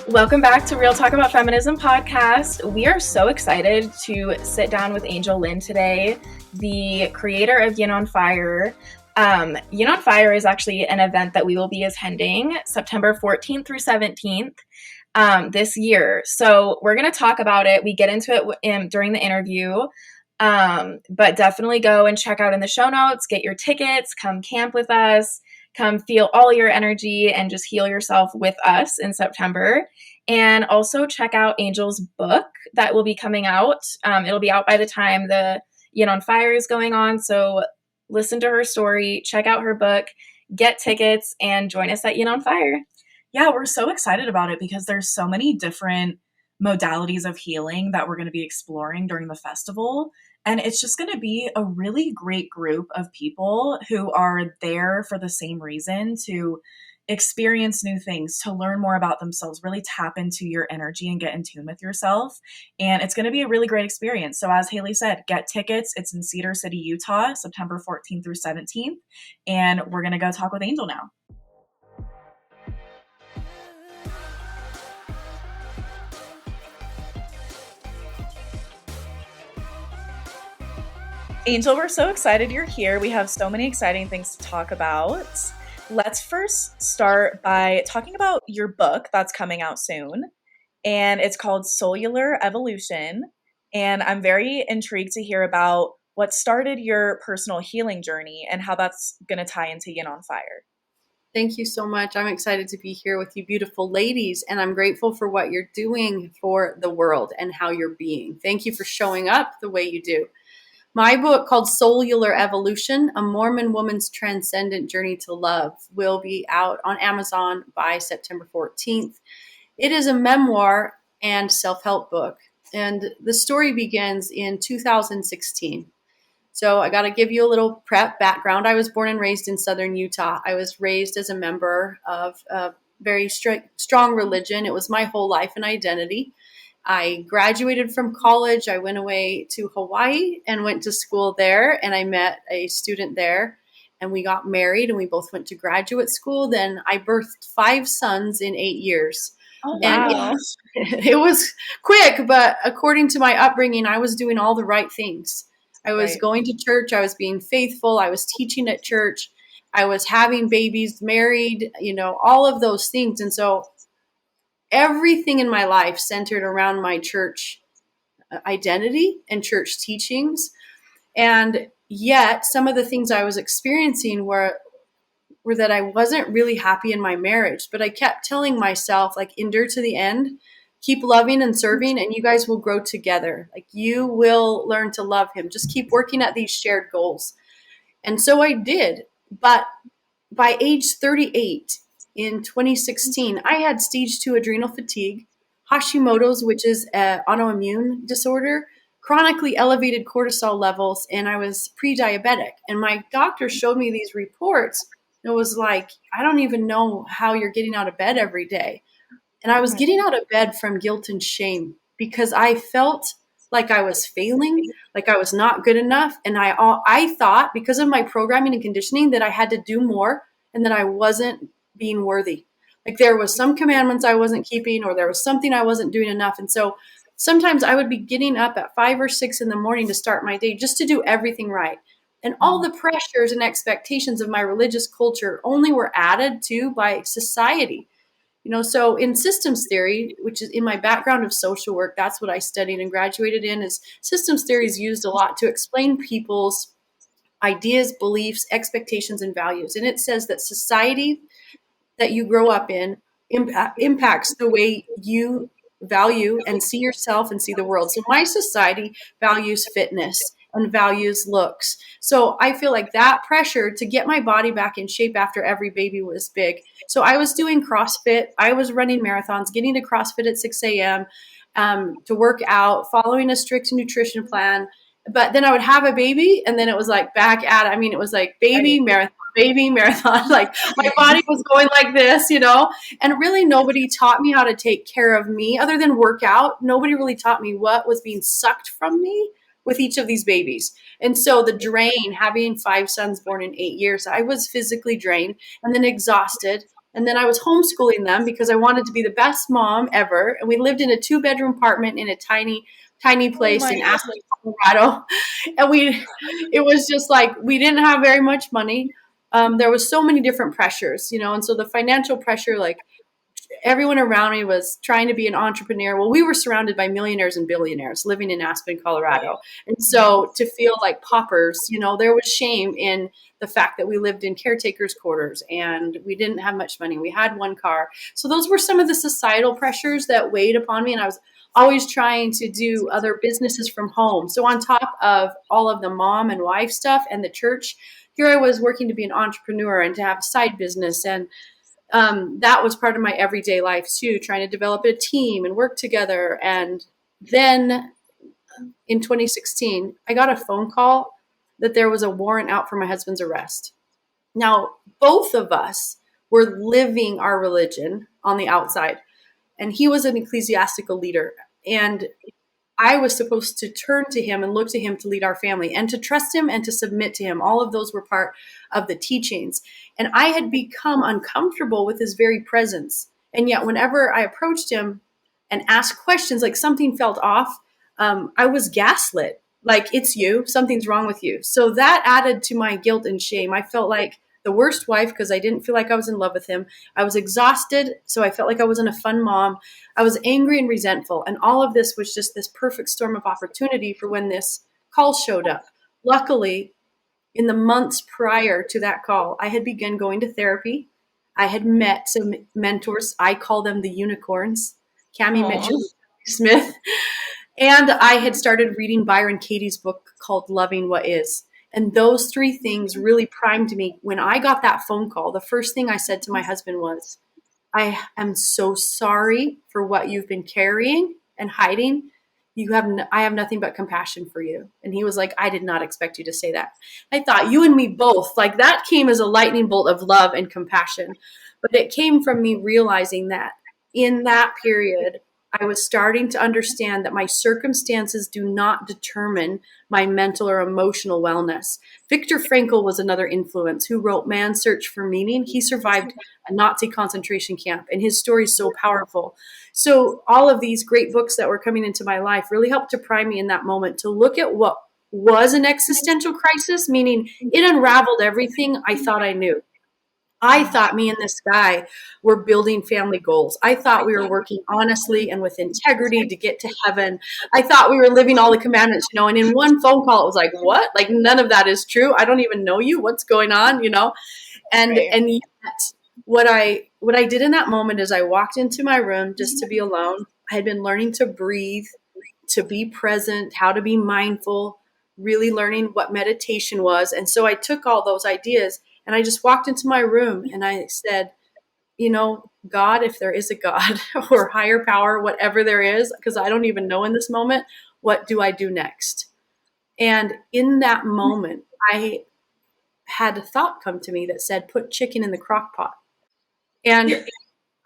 Welcome back to Real Talk About Feminism podcast. We are so excited to sit down with Angel Lynn today, the creator of Yin on Fire. Yin on Fire is actually an event that we will be attending September 14th through 17th this year. So we're going to talk about it. We get into it during the interview, but definitely go and check out in the show notes, get your tickets, come camp with us. Come feel all your energy and just heal yourself with us in September. And also check out Angel's book that will be coming out. It'll be out by the time the Yin on Fire is going on. So listen to her story, check out her book, get tickets, and join us at Yin on Fire. Yeah, we're so excited about it because there's so many different modalities of healing that we're going to be exploring during the festival. And it's just going to be a really great group of people who are there for the same reason, to experience new things, to learn more about themselves, really tap into your energy and get in tune with yourself. And it's going to be a really great experience. So as Haley said, get tickets. It's in Cedar City, Utah, September 14th through 17th. And we're going to go talk with Angel now. Angel, we're so excited you're here. We have so many exciting things to talk about. Let's first start by talking about your book that's coming out soon. And it's called Soul-U-lar Evolution. And I'm very intrigued to hear about what started your personal healing journey and how that's going to tie into Yin on Fire. Thank you so much. I'm excited to be here with you beautiful ladies, and I'm grateful for what you're doing for the world and how you're being. Thank you for showing up the way you do. My book, called Soul-U-lar Evolution, A Mormon Woman's Transcendent Journey to Love, will be out on Amazon by September 14th. It is a memoir and self-help book, and the story begins in 2016. So I got to give you a little prep background. I was born and raised in southern Utah. I was raised as a member of a very strong religion. It was my whole life and identity. I graduated from college. I went away to Hawaii and went to school there, and I met a student there, and we got married, and we both went to graduate school. Then I birthed 5 sons in 8 years. Oh, wow. And it was quick, but according to my upbringing, I was doing all the right things. I was going to church. I was being faithful. I was teaching at church. I was having babies, married, all of those things. And so everything in my life centered around my church identity and church teachings. And yet some of the things I was experiencing were that I wasn't really happy in my marriage, but I kept telling myself, like, endure to the end, keep loving and serving, and you guys will grow together. Like, you will learn to love him. Just keep working at these shared goals. And so I did. But by age 38, in 2016, I had stage 2 adrenal fatigue, Hashimoto's, which is an autoimmune disorder, chronically elevated cortisol levels, and I was pre-diabetic. And my doctor showed me these reports. And it was like, I don't even know how you're getting out of bed every day. And I was getting out of bed from guilt and shame because I felt like I was failing, like I was not good enough. And I thought, because of my programming and conditioning, that I had to do more and that I wasn't being worthy. Like there was some commandments I wasn't keeping, or there was something I wasn't doing enough. And so sometimes I would be getting up at 5 or 6 in the morning to start my day just to do everything right. And all the pressures and expectations of my religious culture only were added to by society. So in systems theory, which is in my background of social work, that's what I studied and graduated in, is systems theory is used a lot to explain people's ideas, beliefs, expectations, and values. And it says that society that you grow up in impacts the way you value and see yourself and see the world. So my society values fitness and values looks. So I feel like that pressure to get my body back in shape after every baby was big. So I was doing CrossFit. I was running marathons, getting to CrossFit at 6 a.m. To work out, following a strict nutrition plan. But then I would have a baby, and then it was like back at it. I mean, it was like baby marathon. Like my body was going like this, and really nobody taught me how to take care of me other than work out. Nobody really taught me what was being sucked from me with each of these babies. And so the drain, having 5 sons born in 8 years, I was physically drained and then exhausted And then I was homeschooling them because I wanted to be the best mom ever. And we lived in a 2-bedroom apartment in a tiny, tiny place in Aspen, Colorado. And it was just like, we didn't have very much money. There was so many different pressures, and so the financial pressure, like everyone around me was trying to be an entrepreneur. Well, we were surrounded by millionaires and billionaires living in Aspen, Colorado. And so to feel like paupers, there was shame in the fact that we lived in caretakers' quarters and we didn't have much money. We had one car. So those were some of the societal pressures that weighed upon me. And I was always trying to do other businesses from home. So on top of all of the mom and wife stuff and the church, here I was working to be an entrepreneur and to have a side business. And that was part of my everyday life too, trying to develop a team and work together. And then in 2016, I got a phone call that there was a warrant out for my husband's arrest. Now, both of us were living our religion on the outside, and he was an ecclesiastical leader. And I was supposed to turn to him and look to him to lead our family and to trust him and to submit to him. All of those were part of the teachings. And I had become uncomfortable with his very presence. And yet whenever I approached him and asked questions, like something felt off, I was gaslit. Like, it's you, something's wrong with you. So that added to my guilt and shame. I felt like the worst wife because I didn't feel like I was in love with him. I was exhausted, so I felt like I wasn't a fun mom. I was angry and resentful. And all of this was just this perfect storm of opportunity for when this call showed up. Luckily, in the months prior to that call, I had begun going to therapy. I had met some mentors. I call them the unicorns, Cammie Mitchell, Smith. And I had started reading Byron Katie's book called Loving What Is. And those 3 things really primed me. When I got that phone call, the first thing I said to my husband was, I am so sorry for what you've been carrying and hiding. I have nothing but compassion for you. And he was like, I did not expect you to say that. I thought, you and me both. Like, that came as a lightning bolt of love and compassion. But it came from me realizing that in that period, I was starting to understand that my circumstances do not determine my mental or emotional wellness. Viktor Frankl was another influence who wrote Man's Search for Meaning. He survived a Nazi concentration camp, and his story is so powerful. So all of these great books that were coming into my life really helped to prime me in that moment to look at what was an existential crisis, meaning it unraveled everything I thought I knew. I thought me and this guy were building family goals. I thought we were working honestly and with integrity to get to heaven. I thought we were living all the commandments, and in one phone call, it was like, what? Like, none of that is true. I don't even know you. What's going on, And yet, what I did in that moment is I walked into my room just to be alone. I had been learning to breathe, to be present, how to be mindful, really learning what meditation was. And so I took all those ideas and I just walked into my room and I said, God, if there is a God or higher power, whatever there is, because I don't even know in this moment, what do I do next? And in that moment, I had a thought come to me that said, put chicken in the crock pot. And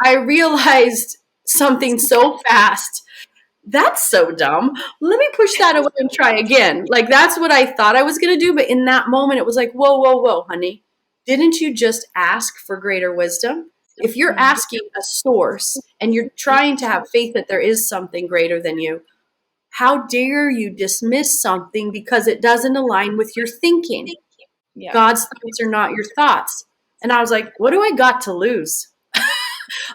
I realized something so fast. That's so dumb. Let me push that away and try again. Like, that's what I thought I was going to do. But in that moment, it was like, whoa, honey. Didn't you just ask for greater wisdom? If you're asking a source and you're trying to have faith that there is something greater than you, how dare you dismiss something because it doesn't align with your thinking? Yeah. God's thoughts are not your thoughts. And I was like, what do I got to lose?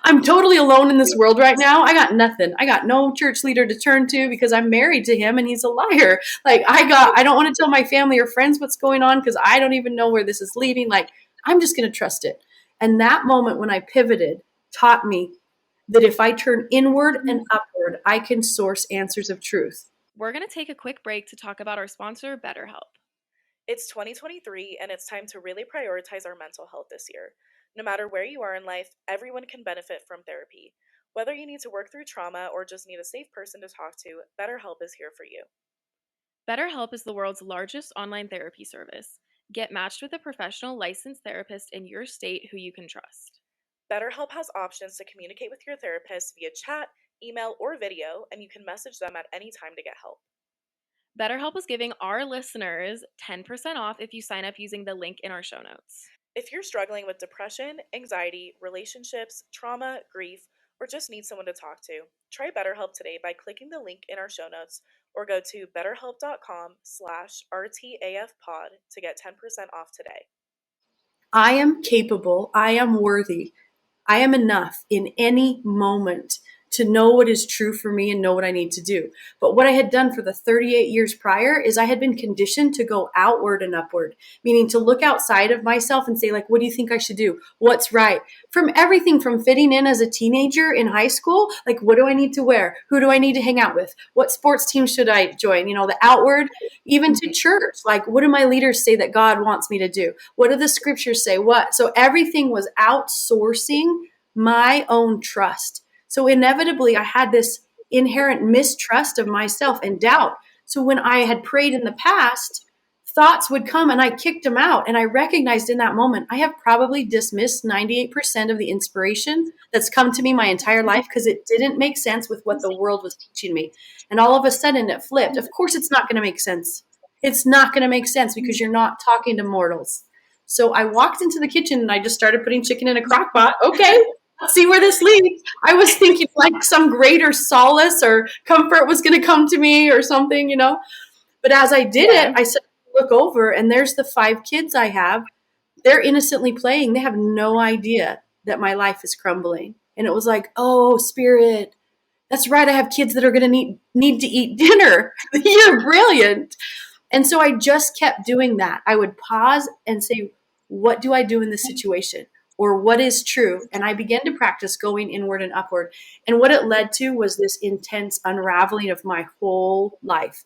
I'm totally alone in this world right now. I got nothing. I got no church leader to turn to because I'm married to him and he's a liar. Like, I don't want to tell my family or friends what's going on because I don't even know where this is leading. Like, I'm just going to trust it. And that moment when I pivoted taught me that if I turn inward and upward, I can source answers of truth. We're going to take a quick break to talk about our sponsor, BetterHelp. It's 2023 and it's time to really prioritize our mental health this year. No matter where you are in life, everyone can benefit from therapy. Whether you need to work through trauma or just need a safe person to talk to, BetterHelp is here for you. BetterHelp is the world's largest online therapy service. Get matched with a professional licensed therapist in your state who you can trust. BetterHelp has options to communicate with your therapist via chat, email, or video, and you can message them at any time to get help. BetterHelp is giving our listeners 10% off if you sign up using the link in our show notes. If you're struggling with depression, anxiety, relationships, trauma, grief, or just need someone to talk to, try BetterHelp today by clicking the link in our show notes or go to betterhelp.com/RTAFpod to get 10% off today. I am capable. I am worthy. I am enough in any moment to know what is true for me and know what I need to do. But what I had done for the 38 years prior is I had been conditioned to go outward and upward, meaning to look outside of myself and say, like, what do you think I should do? What's right? From everything from fitting in as a teenager in high school, like, what do I need to wear? Who do I need to hang out with? What sports team should I join? You know, the outward, even to church, like, what do my leaders say that God wants me to do? What do the scriptures say? What? So everything was outsourcing my own trust. So inevitably, I had this inherent mistrust of myself and doubt. So when I had prayed in the past, thoughts would come and I kicked them out. And I recognized in that moment, I have probably dismissed 98% of the inspiration that's come to me my entire life because it didn't make sense with what the world was teaching me. And all of a sudden it flipped. Of course, it's not going to make sense. It's not going to make sense because you're not talking to mortals. So I walked into the kitchen and I just started putting chicken in a crock pot. Okay, let's see where this leads. I was thinking like some greater solace or comfort was going to come to me or something, you know. But as I did it, I said, look over and there's the 5 kids I have. They're innocently playing. They have no idea that my life is crumbling. And it was like, oh, Spirit, that's right. I have kids that are going to need to eat dinner. You're brilliant. And so I just kept doing that. I would pause and say, what do I do in this situation? Or what is true? And I began to practice going inward and upward. And what it led to was this intense unraveling of my whole life.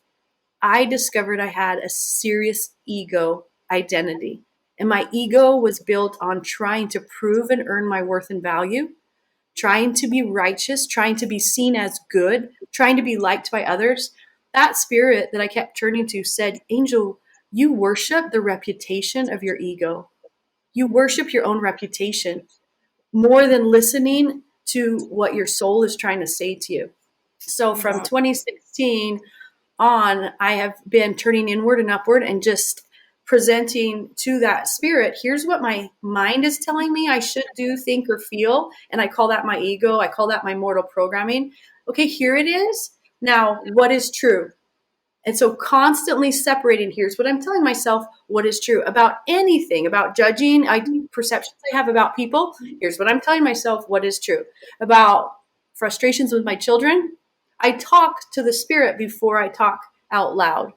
I discovered I had a serious ego identity. And my ego was built on trying to prove and earn my worth and value, trying to be righteous, trying to be seen as good, trying to be liked by others. That spirit that I kept turning to said, Angel, you worship the reputation of your ego. You worship your own reputation more than listening to what your soul is trying to say to you. So from 2016 on, I have been turning inward and upward and just presenting to that spirit, here's what my mind is telling me I should do, think, or feel. And I call that my ego. I call that my mortal programming. Okay, here it is. Now, what is true? And so constantly separating, here's what I'm telling myself, what is true about anything, about judging, perceptions I have about people. Here's what I'm telling myself, what is true. About frustrations with my children, I talk to the spirit before I talk out loud.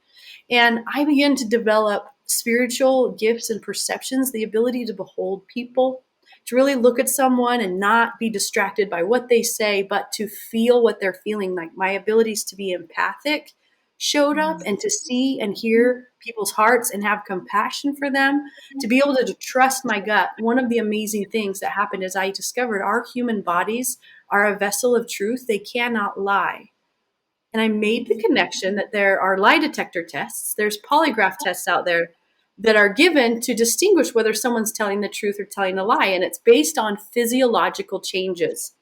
And I begin to develop spiritual gifts and perceptions, the ability to behold people, to really look at someone and not be distracted by what they say, but to feel what they're feeling. Like my abilities to be empathic showed up and to see and hear people's hearts and have compassion for them, to be able to trust my gut. One of the amazing things that happened is I discovered our human bodies are a vessel of truth. They cannot lie. And I made the connection that there are lie detector tests. There's polygraph tests out there that are given to distinguish whether someone's telling the truth or telling a lie. And it's based on physiological changes.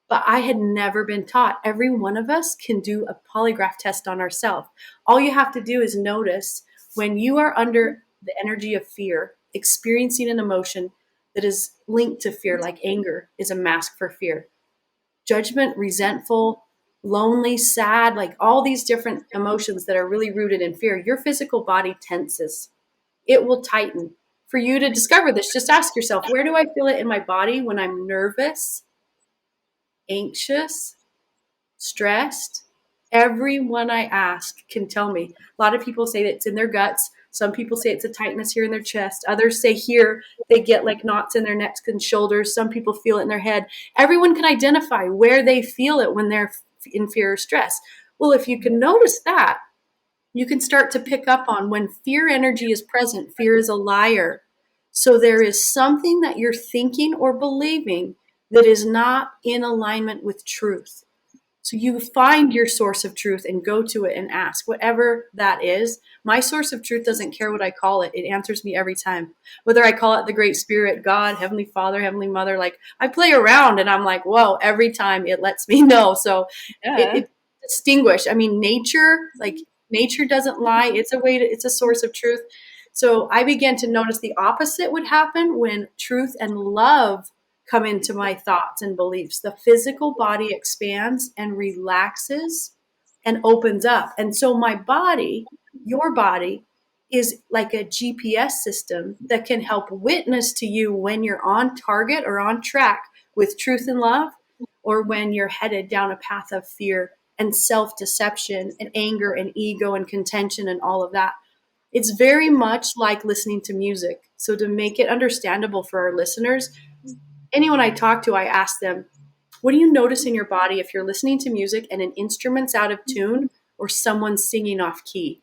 But I had never been taught. Every one of us can do a polygraph test on ourselves. All you have to do is notice when you are under the energy of fear, experiencing an emotion that is linked to fear, like anger is a mask for fear. Judgment, resentful, lonely, sad, like all these different emotions that are really rooted in fear, your physical body tenses. It will tighten. For you to discover this, just ask yourself, where do I feel it in my body when I'm nervous, anxious, stressed? Everyone I ask can tell me. A lot of people say that it's in their guts. Some people say it's a tightness here in their chest. Others say here they get like knots in their necks and shoulders. Some people feel it in their head. Everyone can identify where they feel it when they're in fear or stress. Well, if you can notice that, you can start to pick up on when fear energy is present. Fear is a liar. So there is something that you're thinking or believing that is not in alignment with truth. So you find your source of truth and go to it and ask, whatever that is. My source of truth doesn't care what I call it. It answers me every time. Whether I call it the Great Spirit, God, Heavenly Father, Heavenly Mother, like I play around and I'm like, whoa, every time it lets me know. So it distinguish. I mean, nature doesn't lie. It's a source of truth. So I began to notice the opposite would happen when truth and love come into my thoughts and beliefs. The physical body expands and relaxes and opens up. And so my body, your body, is like a GPS system that can help witness to you when you're on target or on track with truth and love, or when you're headed down a path of fear and self-deception and anger and ego and contention and all of that. It's very much like listening to music. So to make it understandable for our listeners, anyone I talk to, I ask them, what do you notice in your body if you're listening to music and an instrument's out of tune or someone's singing off key?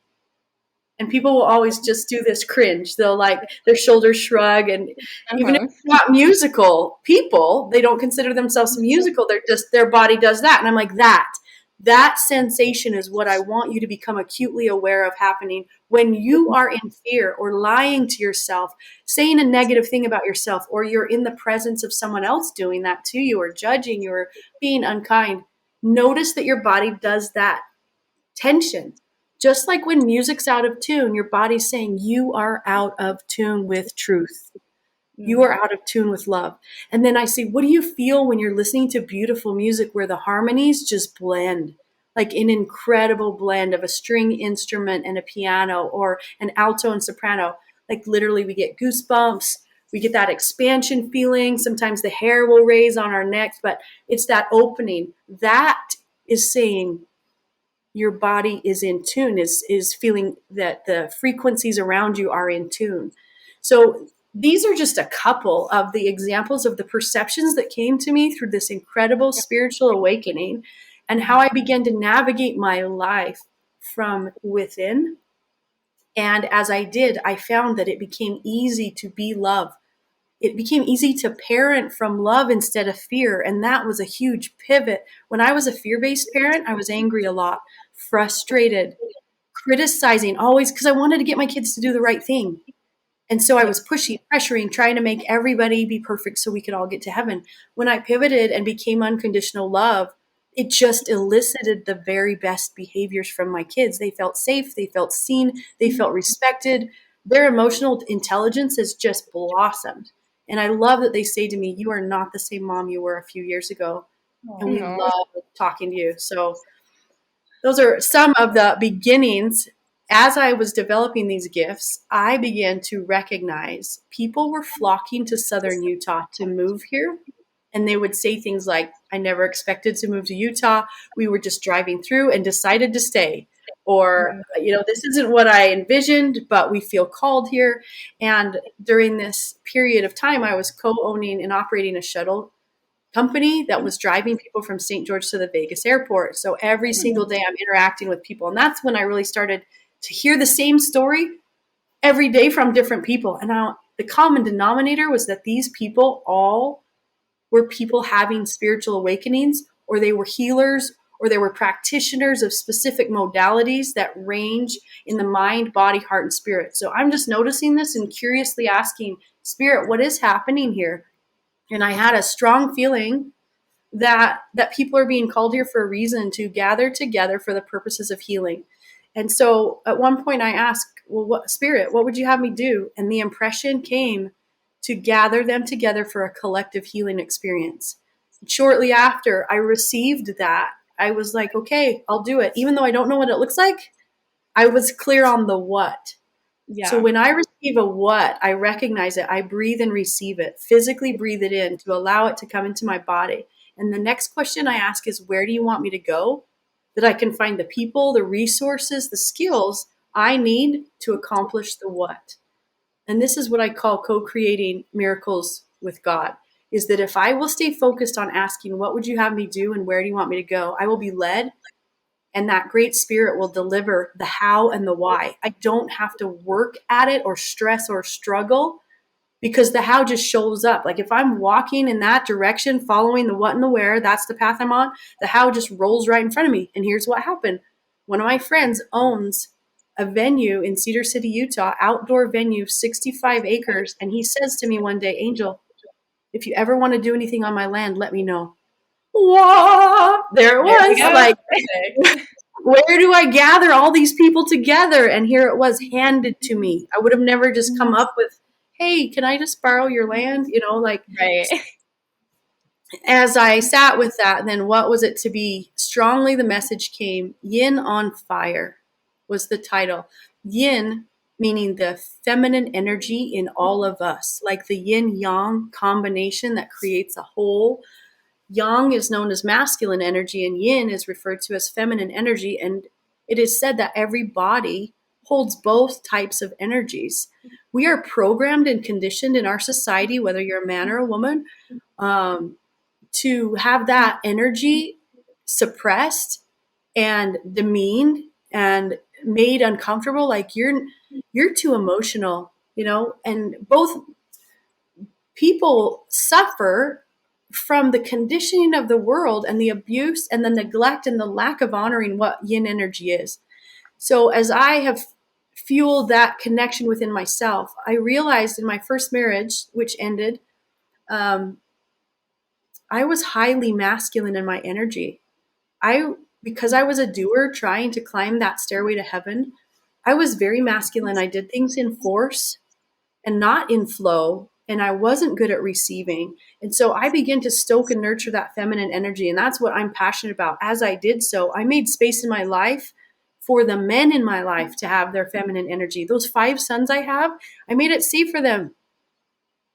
And people will always just do this cringe. They'll like their shoulders shrug. And even if it's not musical people, they don't consider themselves musical. They're just, their body does that. And I'm like, that sensation is what I want you to become acutely aware of happening when you are in fear or lying to yourself, saying a negative thing about yourself, or you're in the presence of someone else doing that to you, or judging you, or being unkind. Notice that your body does that tension. Just like when music's out of tune, your body's saying you are out of tune with truth. You are out of tune with love. And then I say, what do you feel when you're listening to beautiful music where the harmonies just blend? Like an incredible blend of a string instrument and a piano, or an alto and soprano. Like literally we get goosebumps. We get that expansion feeling. Sometimes the hair will raise on our necks, but it's that opening. That is saying your body is in tune, is feeling that the frequencies around you are in tune. So these are just a couple of the examples of the perceptions that came to me through this incredible spiritual awakening, and how I began to navigate my life from within. And as I did, I found that it became easy to be love. It became easy to parent from love instead of fear. And that was a huge pivot. When I was a fear-based parent, I was angry a lot, frustrated, criticizing always, because I wanted to get my kids to do the right thing. And so I was pushing, pressuring, trying to make everybody be perfect so we could all get to heaven. When I pivoted and became unconditional love, it just elicited the very best behaviors from my kids. They felt safe, they felt seen, they felt respected. Their emotional intelligence has just blossomed. And I love that they say to me, you are not the same mom you were a few years ago. And we love talking to you. So those are some of the beginnings. As I was developing these gifts, I began to recognize people were flocking to Southern Utah to move here. And they would say things like, I never expected to move to Utah. We were just driving through and decided to stay. Or, this isn't what I envisioned, but we feel called here. And during this period of time, I was co-owning and operating a shuttle company that was driving people from St. George to the Vegas airport. So every single day I'm interacting with people. And that's when I really started to hear the same story every day from different people. And now the common denominator was that these people all were people having spiritual awakenings, or they were healers, or they were practitioners of specific modalities that range in the mind, body, heart, and spirit. So I'm just noticing this and curiously asking, Spirit, what is happening here? And I had a strong feeling that people are being called here for a reason, to gather together for the purposes of healing. And so at one point I asked, well, Spirit, what would you have me do? And the impression came to gather them together for a collective healing experience. Shortly after I received that, I was like, okay, I'll do it. Even though I don't know what it looks like, I was clear on the what. Yeah. So when I receive a what, I recognize it. I breathe and receive it, physically breathe it in to allow it to come into my body. And the next question I ask is, where do you want me to go? That I can find the people, the resources, the skills I need to accomplish the what. And this is what I call co-creating miracles with God, is that if I will stay focused on asking, what would you have me do and where do you want me to go? I will be led, and that great spirit will deliver the how and the why. I don't have to work at it or stress or struggle, because the how just shows up. Like if I'm walking in that direction, following the what and the where, that's the path I'm on, the how just rolls right in front of me. And here's what happened. One of my friends owns a venue in Cedar City, Utah, outdoor venue, 65 acres. And he says to me one day, Angel, if you ever want to do anything on my land, let me know. Whoa, there it was. Like where do I gather all these people together? And here it was handed to me. I would have never just come up with, hey, can I just borrow your land? Like, Right. as I sat with that, then what was it to be? Strongly the message came, Yin on Fire was the title. Yin meaning the feminine energy in all of us, like the yin yang combination that creates a whole. Yang is known as masculine energy and yin is referred to as feminine energy. And it is said that every body holds both types of energies. We are programmed and conditioned in our society, whether you're a man or a woman, to have that energy suppressed and demeaned and made uncomfortable. Like you're too emotional, and both people suffer from the conditioning of the world and the abuse and the neglect and the lack of honoring what yin energy is. So as I have fueled that connection within myself, I realized in my first marriage, which ended, I was highly masculine in my energy. Because I was a doer trying to climb that stairway to heaven, I was very masculine. I did things in force and not in flow, and I wasn't good at receiving. And so I began to stoke and nurture that feminine energy, and that's what I'm passionate about. As I did so, I made space in my life for the men in my life to have their feminine energy. Those 5 sons I have, I made it safe for them.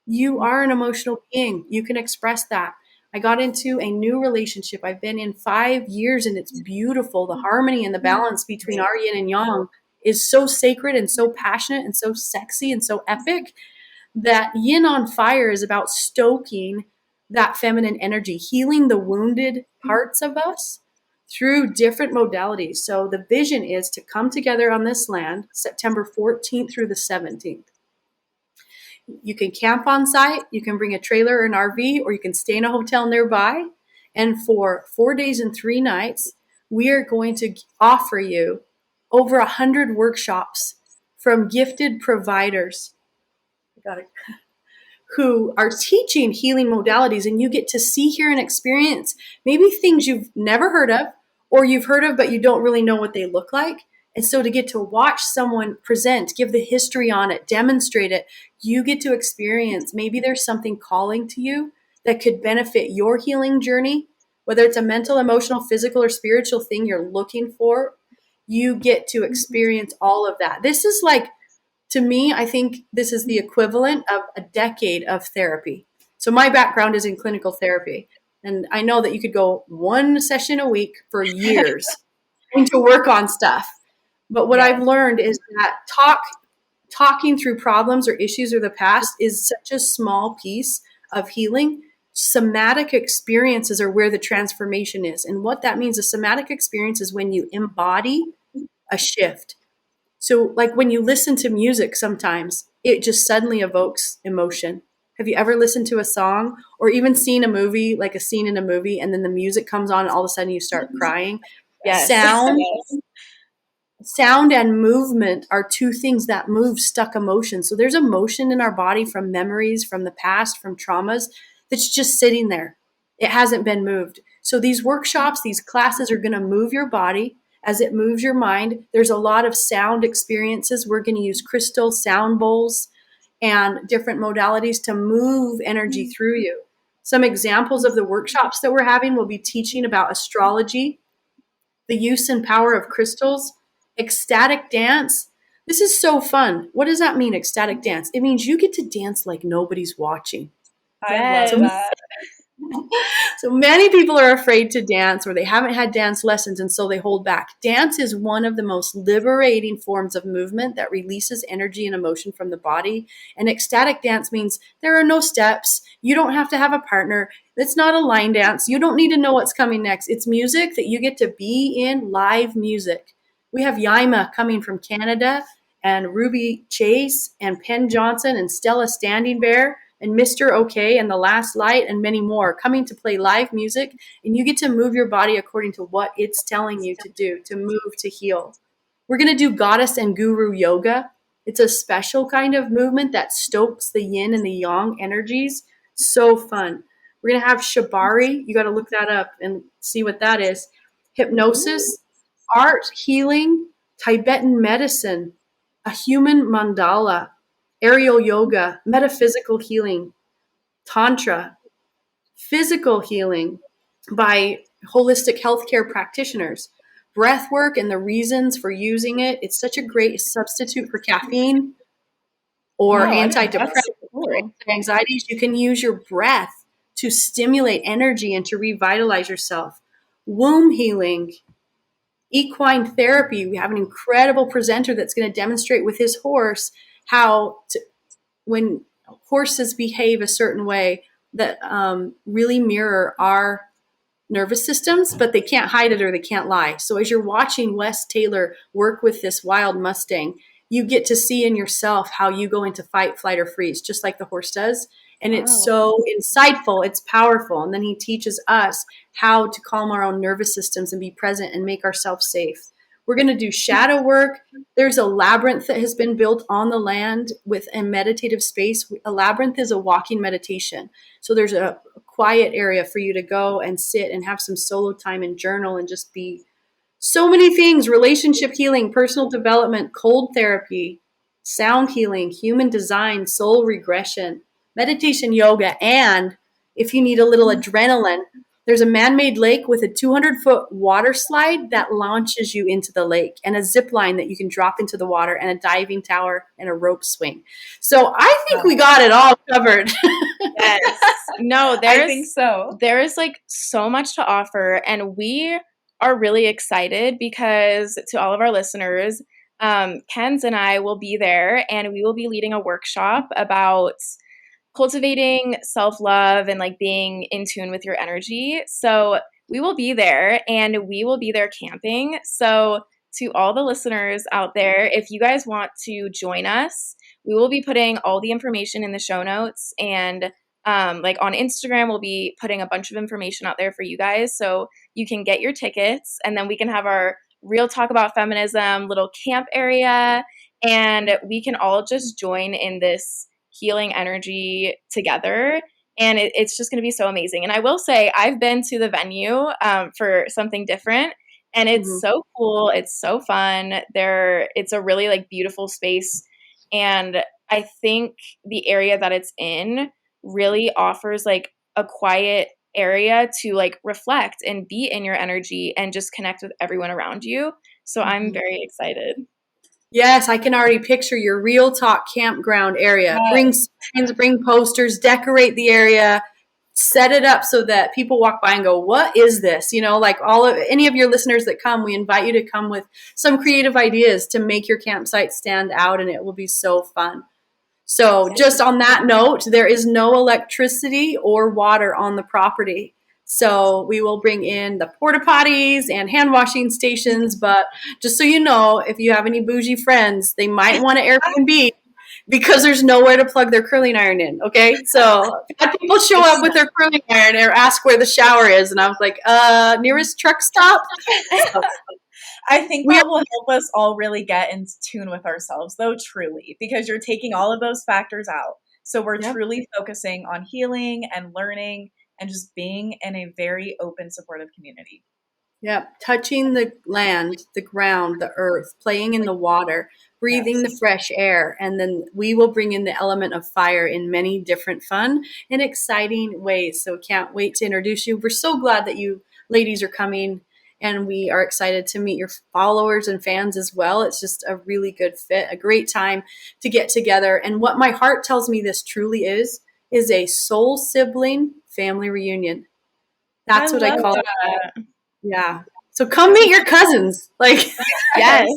You are an emotional being. You can express that. I got into a new relationship. I've been in 5 years and it's beautiful. The harmony and the balance between our yin and yang is so sacred and so passionate and so sexy and so epic that Yin on Fire is about stoking that feminine energy, healing the wounded parts of us through different modalities. So the vision is to come together on this land September 14th through the 17th. You can camp on site, you can bring a trailer or an RV, or you can stay in a hotel nearby. And for 4 days and 3 nights, we are going to offer you over 100 workshops from gifted providers who are teaching healing modalities, and you get to see, hear, and experience maybe things you've never heard of or you've heard of but you don't really know what they look like. And so to get to watch someone present, give the history on it, demonstrate it, you get to experience maybe there's something calling to you that could benefit your healing journey, whether it's a mental, emotional, physical, or spiritual thing you're looking for. You get to experience all of that. This is like, to me, I think this is the equivalent of a decade of therapy. So my background is in clinical therapy. And I know that you could go 1 session a week for years to work on stuff. But what I've learned is that talking through problems or issues or the past is such a small piece of healing. Somatic experiences are where the transformation is. And what that means, a somatic experience is when you embody a shift. So like when you listen to music, sometimes it just suddenly evokes emotion. Have you ever listened to a song or even seen a movie, like a scene in a movie, and then the music comes on and all of a sudden you start crying? Yes. Sound and movement are 2 things that move stuck emotion. So there's emotion in our body from memories, from the past, from traumas that's just sitting there. It hasn't been moved. So these workshops, these classes are going to move your body as it moves your mind. There's a lot of sound experiences. We're going to use crystal sound bowls and different modalities to move energy through you. Some examples of the workshops that we're having will be teaching about astrology, the use and power of crystals, ecstatic dance. This is so fun. What does that mean, ecstatic dance? It means you get to dance like nobody's watching. Yes. I love that. So many people are afraid to dance, or they haven't had dance lessons, and so they hold back. Dance is one of the most liberating forms of movement that releases energy and emotion from the body. And ecstatic dance means there are no steps. You don't have to have a partner. It's not a line dance. You don't need to know what's coming next. It's music that you get to be in, live music. We have Yaima coming from Canada, and Ruby Chase, and Penn Johnson, and Stella Standing Bear, and Mr. OK, and The Last Light, and many more coming to play live music. And you get to move your body according to what it's telling you to do, to move, to heal. We're going to do goddess and guru yoga. It's a special kind of movement that stokes the yin and the yang energies. So fun. We're going to have shibari. You got to look that up and see what that is. Hypnosis. art, healing, Tibetan medicine, a human mandala, aerial yoga, metaphysical healing, tantra, physical healing by holistic healthcare practitioners, breath work and the reasons for using it. It's such a great substitute for caffeine or Wow, antidepressants that's or cool. anxieties. You can use your breath to stimulate energy and to revitalize yourself. Womb healing, equine therapy. We have an incredible presenter that's going to demonstrate with his horse how to, when horses behave a certain way that really mirror our nervous systems, but they can't hide it or they can't lie. So as you're watching Wes Taylor work with this wild Mustang, you get to see in yourself how you go into fight, flight, or freeze, just like the horse does. And it's so insightful, it's powerful. And then he teaches us how to calm our own nervous systems and be present and make ourselves safe. We're going to do shadow work. There's a labyrinth that has been built on the land with a meditative space. A labyrinth is a walking meditation. So there's a quiet area for you to go and sit and have some solo time and journal and just be so many things: relationship healing, personal development, cold therapy, sound healing, human design, soul regression, meditation yoga. And if you need a little adrenaline, there's a man-made lake with a 200-foot water slide that launches you into the lake, and a zip line that you can drop into the water, and a diving tower and a rope swing. So I think we got it all covered. Yes. No, I think so. There is like so much to offer, and we are really excited because to all of our listeners, Kenz and I will be there, and we will be leading a workshop about cultivating self-love and like being in tune with your energy. So we will be there, and we will be there camping. So to all the listeners out there, if you guys want to join us, we will be putting all the information in the show notes, and like on Instagram, we'll be putting a bunch of information out there for you guys so you can get your tickets, and then we can have our Real Talk About Feminism little camp area, and we can all just join in this healing energy together. And it's just going to be so amazing. And I will say, I've been to the venue for something different, and it's so cool. It's so fun. It's a really like beautiful space. And I think the area that it's in really offers like a quiet area to like reflect and be in your energy and just connect with everyone around you. So I'm very excited. Yes, I can already picture your Real Talk campground area. Yes. Bring signs, bring posters, decorate the area, set it up so that people walk by and go, what is this? You know, like any of your listeners that come, we invite you to come with some creative ideas to make your campsite stand out, and it will be so fun. So just on that note, there is no electricity or water on the property. So we will bring in the porta potties and hand washing stations. But just so you know, if you have any bougie friends, they might want to Airbnb because there's nowhere to plug their curling iron in. Okay. So people show up with their curling iron or ask where the shower is. And I was like, nearest truck stop. So, I think that will help us all really get in tune with ourselves, though, truly, because you're taking all of those factors out. So we're truly focusing on healing and learning and just being in a very open, supportive community. Yep. Touching the land, the ground, the earth, playing in the water, breathing the fresh air. And then we will bring in the element of fire in many different fun and exciting ways. So can't wait to introduce you. We're so glad that you ladies are coming. And we are excited to meet your followers and fans as well. It's just a really good fit, a great time to get together. And what my heart tells me this truly is a soul sibling family reunion. That's what I call it. Yeah. So come meet your cousins. Like, yes.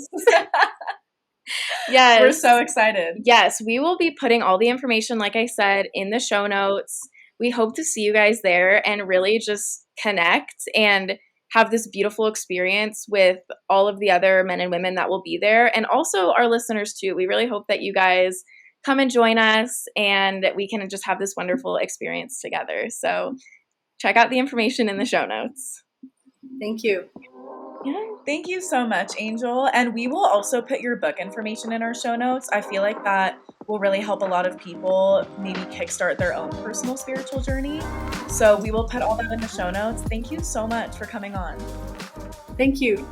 Yes. We're so excited. Yes. We will be putting all the information, like I said, in the show notes. We hope to see you guys there and really just connect and have this beautiful experience with all of the other men and women that will be there, and also our listeners too. We really hope that you guys come and join us, and we can just have this wonderful experience together. So check out the information in the show notes. Thank you. Yeah, thank you so much, Angel. And we will also put your book information in our show notes. I feel like that will really help a lot of people maybe kickstart their own personal spiritual journey. So we will put all that in the show notes. Thank you so much for coming on. Thank you.